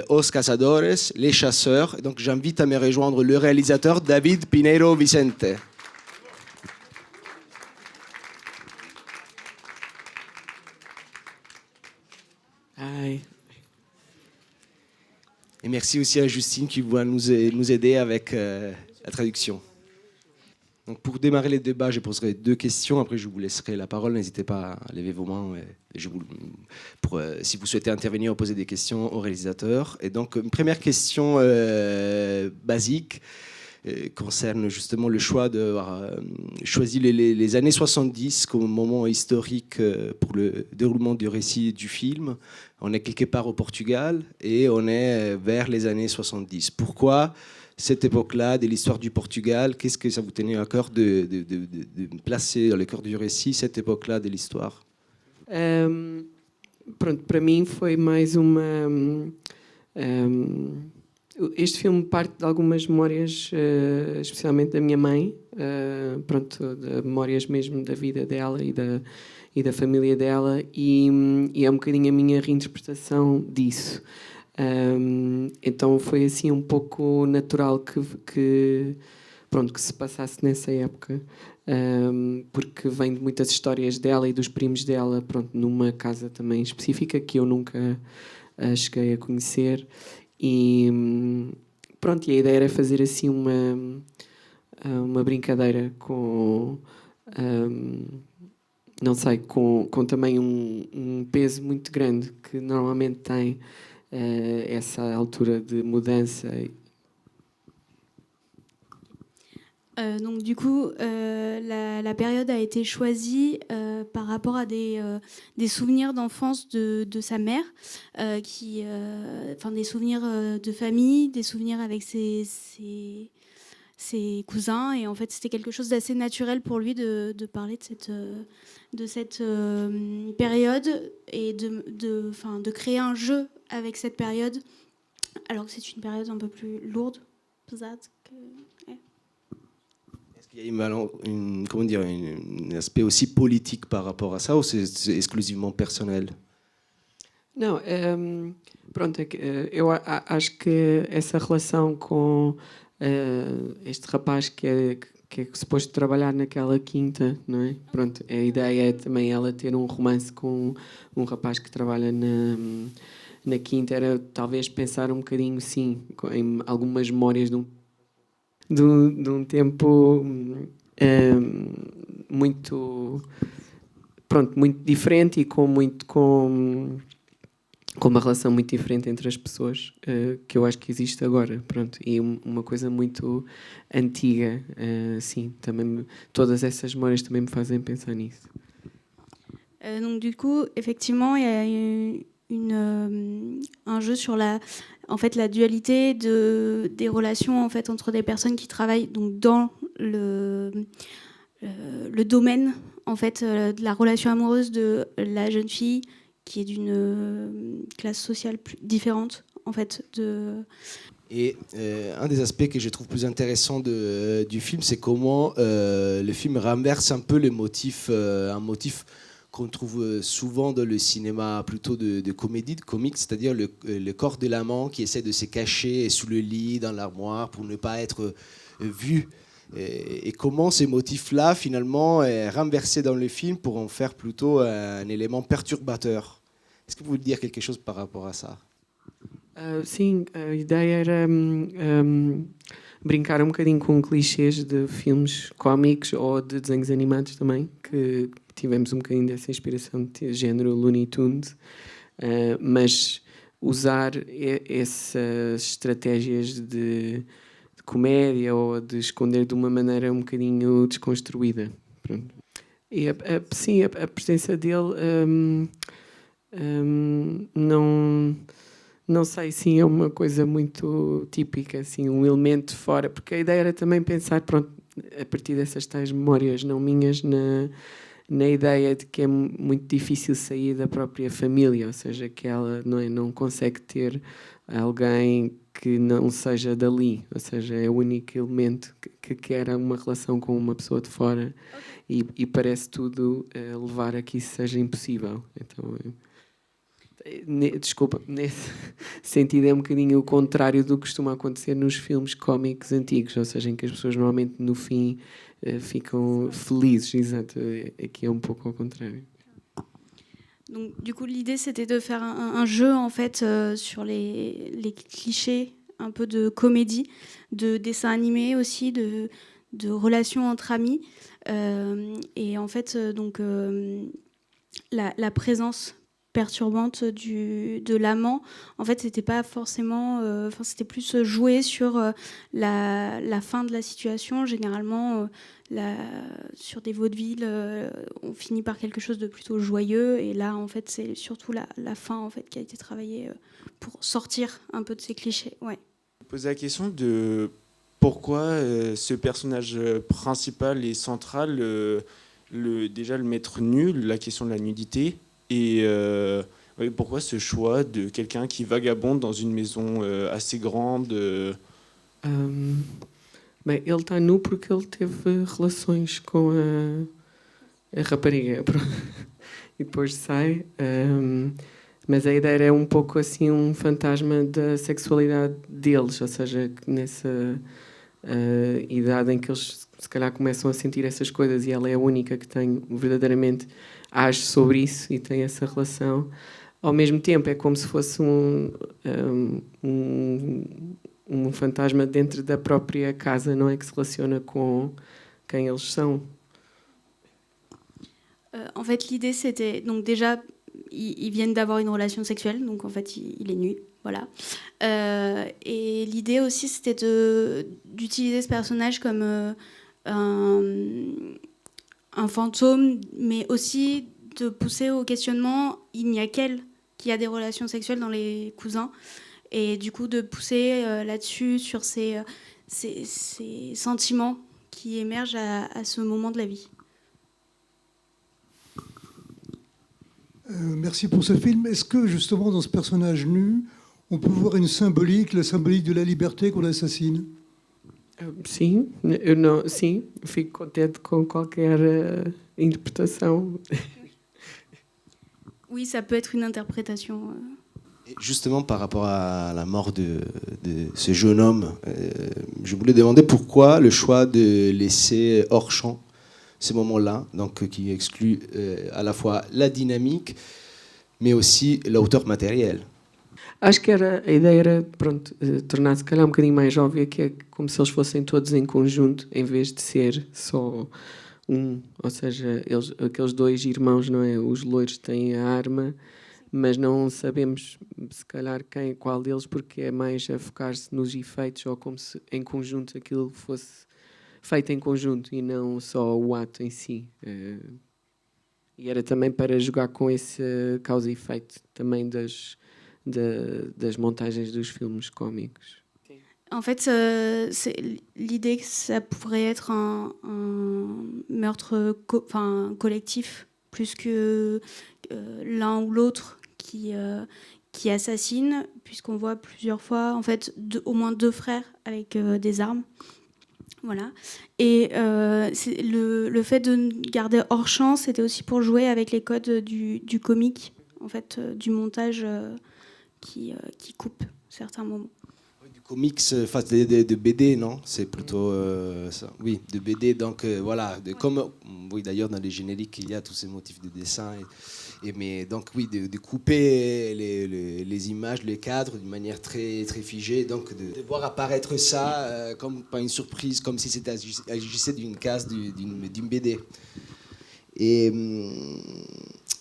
Os Caçadores, Les Chasseurs. Donc j'invite à me rejoindre le réalisateur David Pinheiro Vicente. Ai. Et merci aussi à Justine qui va nous aider avec la traduction. Donc pour démarrer les débats, je poserai 2 questions. Après, je vous laisserai la parole. N'hésitez pas à lever vos mains si vous souhaitez intervenir ou poser des questions au réalisateur. Et donc, une première question basique concerne justement le choix d'avoir choisi les années 70 comme moment historique pour le déroulement du récit du film. On est quelque part au Portugal et on est vers les années 70. Pourquoi cette époque-là de l'histoire du Portugal? Qu'est-ce que ça vous tenait à cœur de placer dans le cœur du récit cette époque-là de l'histoire? Pronto, para mim foi mais uma... este filme parte de algumas memórias, especialmente da minha mãe, pronto, de memórias mesmo da vida dela e da família dela, e é um bocadinho a minha reinterpretação disso. Então foi assim um pouco natural que se passasse nessa época, porque vem de muitas histórias dela e dos primos dela, pronto, numa casa também específica que eu nunca cheguei a conhecer. E pronto, e a ideia era fazer assim uma brincadeira com, não sei, com também um peso muito grande que normalmente tem essa altura de mudança. Donc du coup, la période a été choisie par rapport à des souvenirs d'enfance de sa mère, des souvenirs de famille, des souvenirs avec ses cousins, et en fait c'était quelque chose d'assez naturel pour lui de parler de cette période et de créer un jeu avec cette période, alors que c'est une période un peu plus lourde, pesada. Il y a un aspect aussi politique par rapport à ça, ou c'est exclusivement personnel? Não, pronto, eu acho que essa relação com este rapaz que é suposto trabalhar naquela quinta, não é? Pronto, a ideia é também ela ter um romance com um rapaz que trabalha na quinta, era talvez pensar um bocadinho, sim, em algumas memórias de um tempo muito diferente e com uma relação muito diferente entre as pessoas, que eu acho que existe agora, pronto, e uma coisa muito antiga, sim, também todas essas memórias também me fazem pensar nisso. Donc du coup, effectivement, il y a un jeu sur la dualité des relations en fait entre des personnes qui travaillent donc dans le domaine en fait de la relation amoureuse de la jeune fille qui est d'une classe sociale différente en fait Et un des aspects que je trouve plus intéressant du film, c'est comment le film renverse un peu un motif qu'on trouve souvent dans le cinéma plutôt de comédie, de comique, c'est-à-dire le corps de l'amant qui essaie de se cacher sous le lit, dans l'armoire, pour ne pas être vu. Et comment ces motifs-là, finalement, est renversé dans le film pour en faire plutôt un élément perturbateur. Est-ce que vous voulez dire quelque chose par rapport à ça? Sim, a ideia era brincar um bocadinho com clichês de filmes cómicos ou de desenhos animados também, que tivemos um bocadinho dessa inspiração de género Looney Tunes, mas usar essas estratégias de comédia ou de esconder de uma maneira um bocadinho desconstruída. Pronto. E sim, a presença dele não sei, sim, é uma coisa muito típica, assim, um elemento fora, porque a ideia era também pensar, pronto, a partir dessas tais memórias não minhas, na ideia de que é muito difícil sair da própria família, ou seja, que ela não consegue ter alguém que não seja dali, ou seja, é o único elemento que quer uma relação com uma pessoa de fora, e parece tudo levar a que isso seja impossível. Então, Desculpa, nesse sentido é um bocadinho o contrário do que costuma acontecer nos filmes cómicos antigos, ou seja, em que as pessoas normalmente no fim ficam felizes, exato. Aqui é un peu au contraire. Donc, du coup, l'idée, c'était de faire un jeu, en fait, sur les clichés, un peu de comédie, de dessin animé aussi, de relations entre amis. Et en fait, donc, la présence perturbante de l'amant, en fait, c'était pas forcément... c'était plus jouer sur la fin de la situation. Généralement, sur des vaudevilles, on finit par quelque chose de plutôt joyeux. Et là, en fait, c'est surtout la fin en fait, qui a été travaillée pour sortir un peu de ces clichés. Ouais. Poser la question de pourquoi ce personnage principal et central, déjà le maître nu, la question de la nudité, et pourquoi ce choix de quelqu'un qui vagabonde dans une maison assez grande Bem, ele está nu porque ele teve relações com a rapariga e depois sai. Mas a ideia é um pouco assim um fantasma da sexualidade deles, ou seja, que nessa idade em que eles se calhar começam a sentir essas coisas e ela é a única que tem verdadeiramente age sobre isso e tem essa relação. Ao mesmo tempo é como se fosse um fantasma dentro da própria casa, não é, que se relaciona com quem eles sont. En fait, l'idée, c'était... Donc déjà, ils viennent d'avoir une relation sexuelle, donc en fait, il est nu, voilà. Et l'idée aussi, c'était d'utiliser ce personnage comme un fantôme, mais aussi de pousser au questionnement, il n'y a qu'elle qui a des relations sexuelles dans les cousins. Et du coup, de pousser là-dessus, sur ces sentiments qui émergent à ce moment de la vie. Merci pour ce film. Est-ce que, justement, dans ce personnage nu, on peut voir une symbolique, la symbolique de la liberté qu'on assassine? Sim, sim, fico contente com qualquer interpretação. Oui, ça peut être une interprétation. Et justement, par rapport à la mort de ce jeune homme, je voulais demander pourquoi le choix de laisser hors champ ce moment-là, donc qui exclut à la fois la dynamique, mais aussi l'auteur matériel. Acho que a ideia era, pronto, tornar se calhar um bocadinho mais óbvia, que é como se eles fossem todos em conjunto, em vez de ser só um. Ou seja, aqueles dois irmãos, não é? Os loiros têm a arma, mas não sabemos, se calhar, qual deles, porque é mais a focar-se nos efeitos, ou como se em conjunto aquilo fosse feito em conjunto e não só o ato em si. E era também para jogar com esse causa e efeito também das montagens dos filmes cómicos. En fait, l'idée que ça pourrait être un meurtre collectif, plus que l'un ou l'autre qui assassine, puisqu'on voit plusieurs fois, en fait, au moins deux frères avec des armes. Voilà. Et le fait de garder hors champ, c'était aussi pour jouer avec les codes du comique, en fait, du montage qui coupe certains moments. Du comics, enfin de BD, non? C'est plutôt ça. Oui, de BD. Donc voilà, comme oui d'ailleurs dans les génériques il y a tous ces motifs de dessin. Mais donc oui, de couper les images, les cadres d'une manière très très figée, donc de voir apparaître ça comme pas une surprise, comme si c'était agissait d'une case d'une BD. Et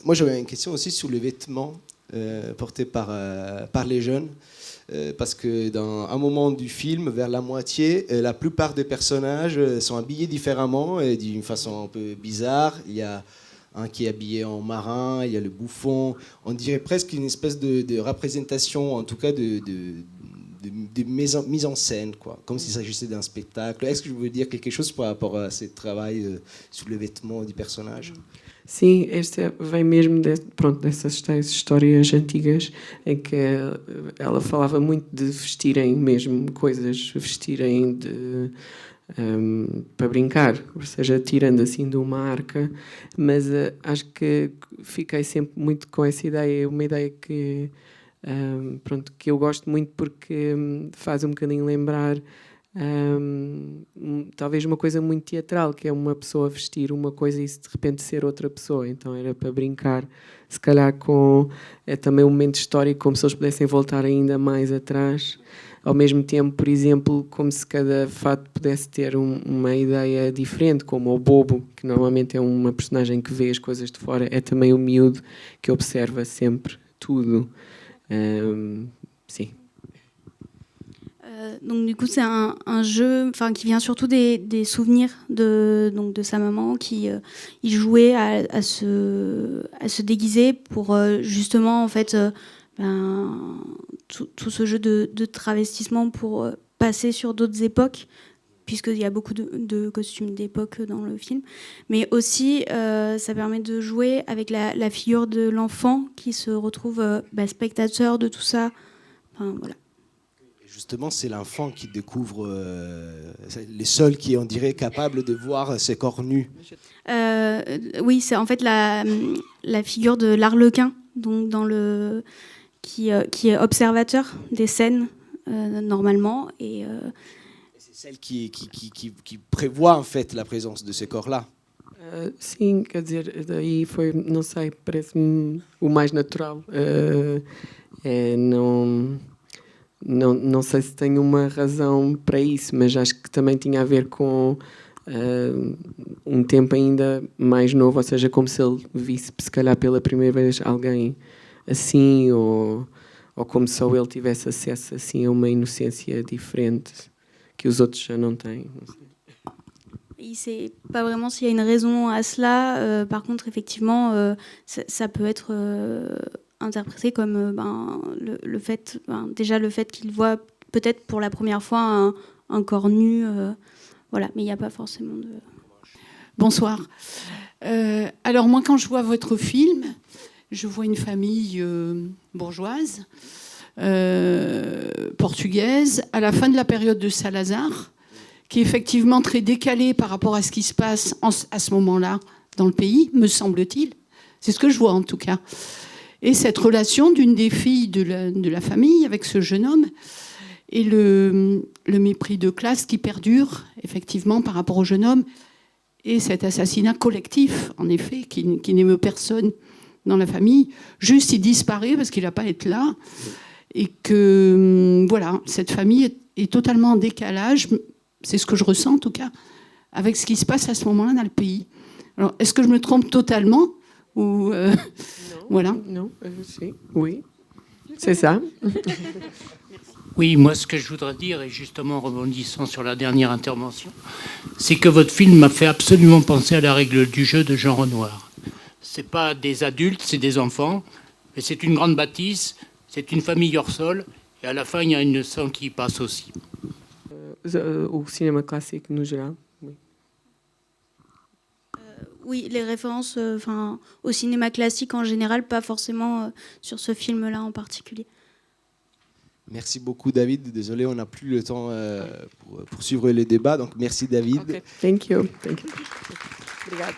moi j'avais une question aussi sur les vêtements portés par les jeunes. Parce que dans un moment du film, vers la moitié, la plupart des personnages sont habillés différemment et d'une façon un peu bizarre. Il y a un qui est habillé en marin, il y a le bouffon. On dirait presque une espèce de représentation, en tout cas de mise en scène, quoi, comme s'il s'agissait d'un spectacle. Est-ce que je veux dire quelque chose par rapport à ce travail sur les vêtements du personnage? Sim, esta vem mesmo dessas tais histórias antigas em que ela falava muito de vestirem mesmo coisas, vestirem para brincar, ou seja, tirando assim de uma arca, mas acho que fiquei sempre muito com essa ideia, uma ideia que, que eu gosto muito porque faz um bocadinho lembrar talvez uma coisa muito teatral, que é uma pessoa vestir uma coisa e de repente ser outra pessoa. Então era para brincar, se calhar com também um momento histórico, como se eles pudessem voltar ainda mais atrás, ao mesmo tempo, por exemplo, como se cada fato pudesse ter uma ideia diferente, como o bobo, que normalmente é uma personagem que vê as coisas de fora, é também o miúdo que observa sempre tudo. Sim. Donc du coup c'est un jeu qui vient surtout des souvenirs de sa maman qui il jouait à se déguiser pour justement en fait tout ce jeu de travestissement pour passer sur d'autres époques, puisqu'il y a beaucoup de costumes d'époque dans le film, mais aussi ça permet de jouer avec la figure de l'enfant qui se retrouve spectateur de tout ça. Enfin, voilà. Justement, c'est l'enfant qui découvre, les seuls qui, on dirait, capables de voir ses corps nus. Oui, c'est en fait la figure de l'arlequin, donc qui est observateur des scènes normalement. Et c'est celle qui prévoit en fait la présence de ces corps-là. Sim, quer dizer, daí foi, não sei, parece-me o mais natural. Não sei se tem uma razão para isso, mas acho que também tinha a ver com um tempo ainda mais novo, ou seja, como se ele visse, se calhar pela primeira vez, alguém assim, ou como se só ele tivesse acesso assim, a uma inocência diferente que os outros já não têm. Não sei. Il ne sait pas vraiment s'il y a une raison à cela. Par contre, effectivement, ça peut être interprété comme le fait, déjà le fait qu'il voit peut-être pour la première fois un corps nu, voilà, mais il n'y a pas forcément de... Bonsoir. Alors moi, quand je vois votre film, je vois une famille bourgeoise, portugaise, à la fin de la période de Salazar, qui est effectivement très décalée par rapport à ce qui se passe à ce moment-là dans le pays, me semble-t-il. C'est ce que je vois en tout cas. Et cette relation d'une des filles de la famille avec ce jeune homme et le mépris de classe qui perdure effectivement par rapport au jeune homme et cet assassinat collectif, en effet, qui n'émeut personne dans la famille. Juste, il disparaît parce qu'il n'a pas à être là. Et que, voilà, cette famille est totalement en décalage, c'est ce que je ressens en tout cas, avec ce qui se passe à ce moment-là dans le pays. Alors, est-ce que je me trompe totalement ou Non, voilà. Non, si, oui, c'est ça. Oui, moi ce que je voudrais dire, et justement en rebondissant sur la dernière intervention, c'est que votre film m'a fait absolument penser à la règle du jeu de Jean Renoir. C'est pas des adultes, c'est des enfants, mais c'est une grande bâtisse, c'est une famille hors sol, et à la fin il y a une leçon qui passe aussi. O cinema clássico no geral. Oui. Oui, les références au cinéma classique en général, pas forcément sur ce film-là en particulier. Merci beaucoup David. Désolé, on n'a plus le temps pour poursuivre les débats. Donc merci David. Okay. Thank you. Obrigada.